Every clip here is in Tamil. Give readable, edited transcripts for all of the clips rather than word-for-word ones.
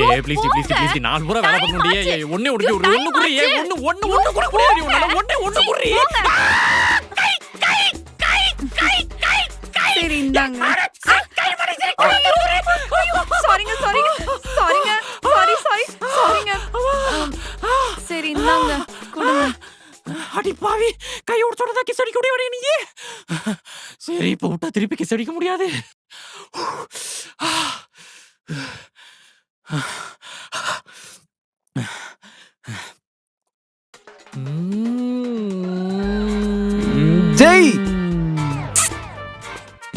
ஏய் ப்ளீஸ் ப்ளீஸ் ப்ளீஸ் நான் பூரா வேலை பண்ண முடியே. ஒண்ணே ஒண்ணு குறி. ஒண்ணு கூட முடியாது ஒண்ணு குறி. சரி இந்தாங்க. சாரிங்க. சரி இந்தாங்க கொடுங்க. அடி பாவி, கையோட தொடதா கிஸ் அடிக்க முடியவே நீ. சரி இப்ப விட்டா திருப்பி கிஸ் அடிக்க முடியாது. ஜெய்,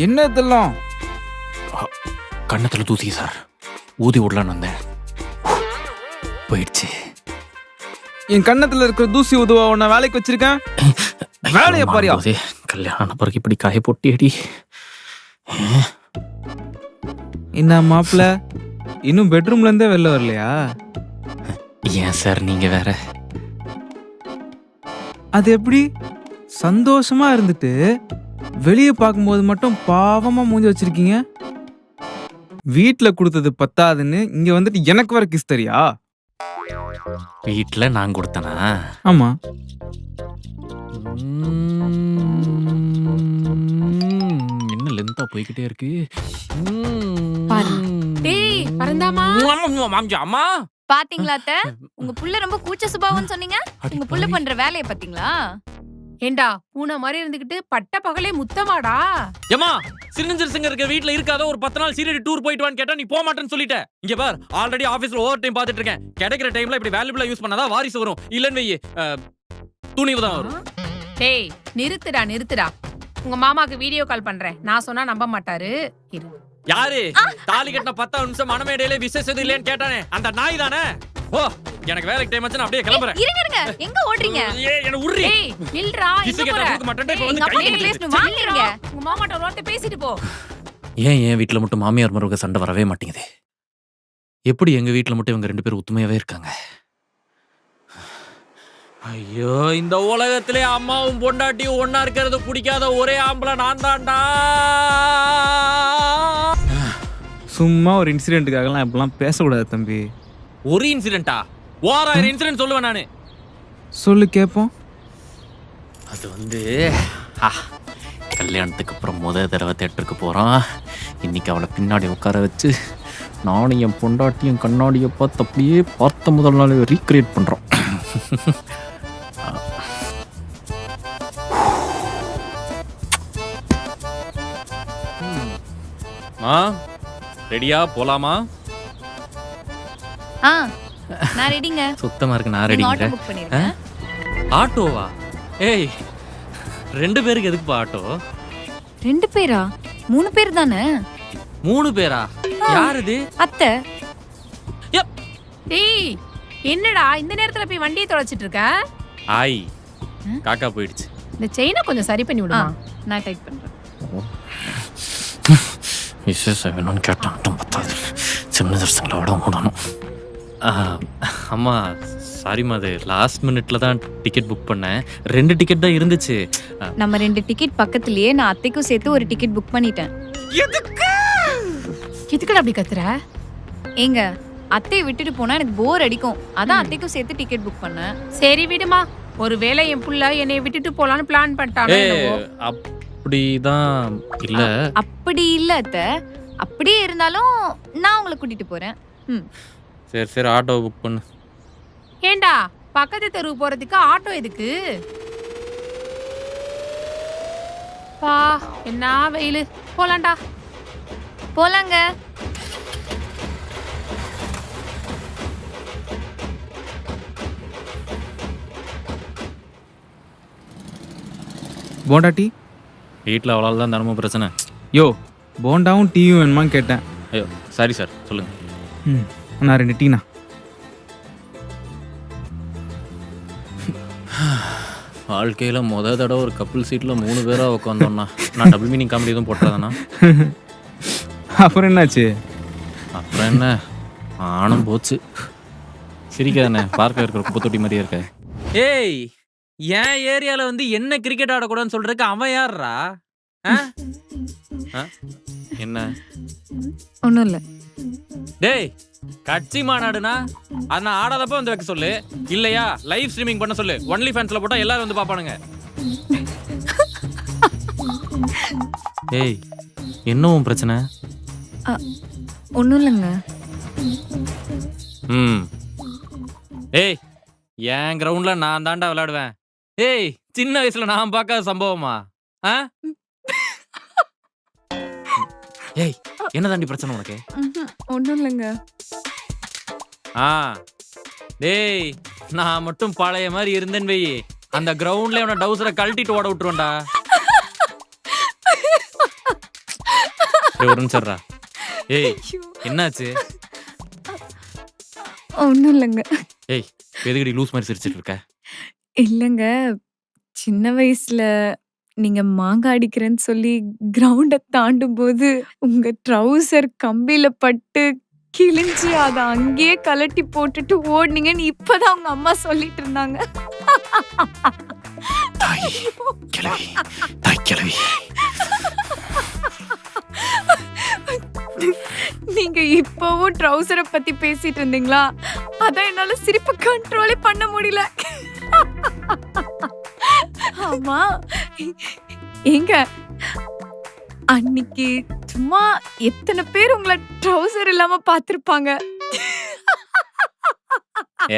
என்ன இதெல்லாம்? கண்ணத்துல தூசி சார், ஊதி விடலான்னு வந்தேன், போயிடுச்சு. என் கண்ணத்துல இருக்கிற தூசி உதுவா உன்னை வேலைக்கு வச்சிருக்கேன். வேலைய பாரியா? கல்யாண பிறகு இப்படி காய போட்டி அடி. என்ன மாப்பிள்ள, இன்னும் பெட்ரூம்ல இருந்தே வெளில வரலையா? ஏன் சார் நீங்க வேற? அது எப்படி சந்தோஷமா இருந்துட்டு வெளியே பார்க்கும்போது மட்டும் பாவமா மூஞ்சி வச்சிருக்கீங்க? வீட்டுல கொடுத்தது பத்தாதுன்னு இங்க வந்துட்டு எனக்கு வர கிஸ் தரியா? வீட்டுல நான் கொடுத்தனா? ஆமா. என்ன லென்த்தா போய்கிட்டே இருக்கு. டேய் பரந்தாமா, அம்மா பாத்தீங்களா அத்தை? உங்க புள்ள ரொம்ப கூச்ச சுபாவம்னு சொன்னீங்க. உங்க புள்ள பண்ற வேலைய பாத்தீங்களா? ஏண்டா பூனை மாதிரி இருந்துகிட்டு பட்ட பகலே முத்தமாடா. ஏமா சின்னஞ்சிறுசுங்க இருக்க வீட்ல இருக்காத ஒரு 10 நாள் சீரியல் டூர் போயிட்டு வான்னு கேட்டா நீ போக மாட்டேன்னு சொல்லிட்ட. இங்க பார், ஆல்ரெடி ஆபீஸ்ல ஓவர் டைம் பாத்துட்டு இருக்கேன். கிடைக்கிற டைம்ல இப்படி வேல்யூபிளா யூஸ் பண்ணாதான் வாரிசு வரும். இல்லன்னு வெயி துணிவு தான் வரும். டேய் நிறுத்துடா. உங்க மாமாக்கு வீடியோ கால் பண்றேன். நான் சொன்னா நம்ப மாட்டாரு. இரு. யாரு தாலி கட்டின 10 நிமிஷம் மனமேடையில விசேஷம் இல்லைன்னு கேட்டானே அந்த நாய் தானே? ஓ, எனக்கு வேலைக்கு டைம் ஆச்சு, நான் அப்படியே கிளம்புறேன். இருங்க, எங்க ஓடுறீங்க? என்ன உர்றி. டேய் நில்றா. கிஸ் கேட்டா கொடுக்க மாட்டேன். இப்ப வந்து எங்க கை அப்பா பேசணும், வாங்குங்க. உங்க மாமாட்ட ஒரு வார்த்தை பேசிட்டு போ. ஏன் வீட்ல மட்டும் மாமியார் மருமக சண்டை வரவே மாட்டேங்குது? எப்படி எங்க வீட்ல மட்டும் இவங்க 2 பேரும் ஒத்துமையாவே இருக்காங்க? ஐயோ, இந்த உலகத்திலே அம்மாவும் பொண்டாட்டியும் ஒன்னா இருக்கிறது பிடிக்காத ஒரே ஆம்பளை நான் தான்டா. சும்மா ஒரு இன்சிடென்ட்டுக்காகலாம் இப்பெல்லாம் பேசக்கூடாது தம்பி. ஒரு இன்சிடென்ட்டா? 1000 இன்சிடென்ட் சொல்லுவேன் நானு. சொல்லு கேப்போம். அது வந்து கல்யாணத்துக்கு அப்புறம் முதல் தடவை தேட்டருக்கு போகிறான். இன்னைக்கு அவளை பின்னாடி உட்கார வச்சு நானும் என் பொண்டாட்டியும் கண்ணாடியை பார்த்து அப்படியே பார்த்த முதல் நாள் ரீக்ரியேட் பண்ணுறோம். ரெடியா போலாமா? நான் ரெடிங்க. சுத்தமா இருக்கு, நான் ஆட்டோ ரெடிங்க. புக் பண்ணிருக்கேன். ஆட்டோவா? ஏய், 2 பேருக்கு எதுக்குப்பா ஆட்டோ? 2 பேரா? 3 பேர் தானே? 3 பேரா? யார் இது? அத்தை. டேய் என்னடா இந்த நேரத்துல போய் வண்டியை தொலைச்சிட்டு இருக்க? ஆய், காக்கா போயிடுச்சு. இந்த செயினை கொஞ்சம் சரி பண்ணி விடுமா? நான் டைட் பண்றேன். விசேஷம் வேணும்னு கேட்டான் மட்டும் பத்தாது, சின்ன தரிசனங்களை விட மூடணும். அம்மா சாரிம்மா, அது லாஸ்ட் மினிட்ல தான் டிக்கெட் புக் பண்ணேன். 2 டிக்கெட் தான் இருந்துச்சு. நம்ம 2 டிக்கெட் பக்கத்துலயே நான் அத்தைக்கும் சேர்த்து ஒரு டிக்கெட் புக் பண்ணிட்டேன். எதுக்குடா அப்படி கத்துற? ஏங்க, அத்தையை விட்டுட்டு போனா எனக்கு போர் அடிக்கும். அதான் அத்தைக்கும் சேர்த்து டிக்கெட் புக் பண்ணேன். சரி விடுமா. ஒருவேளை என் புள்ள என்னை விட்டுட்டு போலான்னு பிளான் பண்ணிட்டானே. அப்படிதான் இல்ல. அப்படி இல்ல அத்தை. அப்படியே இருந்தாலும் நான் உங்களை கூட்டிட்டு போறேன். சரி ஆட்டோ புக் பண்ணு. ஏண்டா பக்கத்து தெருவு போறதுக்கு ஆட்டோ எதுக்கு? பா என்ன வெயிலு. போலாண்டா. போலாங்க. போண்டா டீ? வீட்டில் அவ்வளோ தான் தினமும் பிரச்சனை. யோ, போண்டாவும் டீயும் வேணுமான்னு கேட்டேன். ஐயோ சாரி சார், சொல்லுங்க. நான் 2 டீனா. வாழ்க்கையில் முதல் தடவை ஒரு கப்புள் சீட்டில் 3 பேராக உட்காந்தோன்னா நான் டபுள் மீனிங் காமெடி எதுவும் போட்டுறதானா? அப்புறம் என்னாச்சு? அப்புறம் என்ன, ஆனும் போச்சு. சிரிக்காதானே, பார்க்க இருக்கிற குப்பை தொட்டி மாதிரியே இருக்க. ஏய், என் ஏரியாவில் வந்து என்ன கிரிக்கெட் ஆடக்கூடாதுன்னு சொல்றதுக்கு அவன் யாருடா? என்ன ஒன்றும் இல்லை. டேய் கட்சி மாநாடுனா அது நான் ஆடாதப்ப வந்து வைக்க சொல்லு, இல்லையா லைவ் ஸ்ட்ரீமிங் பண்ண சொல்லு. ஒன்லி ஃபேன்ஸ்ல போட்டா எல்லாரும் வந்து பாப்பானுங்க. ஏய் என்ன உன் பிரச்சனை? ஒன்றும் இல்லைங்க. ஏய் என் கிரவுண்ட்ல நான் தாண்டா விளையாடுவேன். ஏய் சின்ன வயசுல நான் பார்க்காத சம்பவமா? ஏய் என்ன தாண்டி பிரச்சனை உனக்கு? ஒன்றும் இல்லைங்க. டேய் நான் மட்டும் பழைய மாதிரி இருந்தேன்னு வை, அந்த கிரவுண்ட்ல அவன டவுசரை கழட்டிட்டு ஓட விட்டுருவேன்டா. ஒரு நிமிஷம்டா. ஏய் என்னாச்சு? ஒன்றும் இல்லைங்க. ஏய் எதுக்கடி லூஸ் மாதிரி சிரிச்சிட்டு இருக்க? இல்லைங்க, சின்ன வயசுல நீங்க மாங்காய் அடிக்கிறேன்னு சொல்லி கிரவுண்டை தாண்டும் போது உங்க ட்ரௌசர் கம்பியில பட்டு கிழிஞ்சி அதை அங்கேயே கலட்டி போட்டுட்டு ஓடுனீங்கன்னு இப்பதான் உங்க அம்மா சொல்லிட்டு இருந்தாங்க. நீங்க இப்பவும் ட்ரௌசரை பத்தி பேசிட்டு இருந்தீங்களா? அதான் என்னால சிரிப்பு கண்ட்ரோலே பண்ண முடியல. ஆமா எங்க அன்னைக்கு சும்மா எத்தனை பேர் உங்களை ட்ரௌசர் இல்லாம பாத்திருப்பாங்க?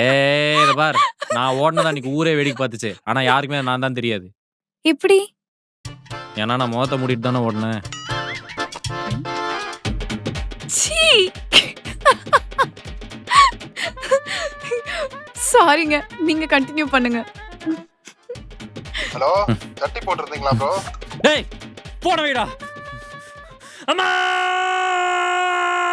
ஏய் பார், நான் ஓடுனது அன்னைக்கு ஊரே வேடிக்கை பார்த்துச்சு. ஆனா யாருக்குமே நான் தான் தெரியாது. எப்படி? ஏன்னா நான் முகத்தை மூடிட்டு தானே ஓடுனேன். சாரிங்க, நீங்க கண்டினியூ பண்ணுங்க. ஹலோ, தட்டி போட்டிருந்தீங்களா ப்ரோ? டேய் போட வைடா. அம்மா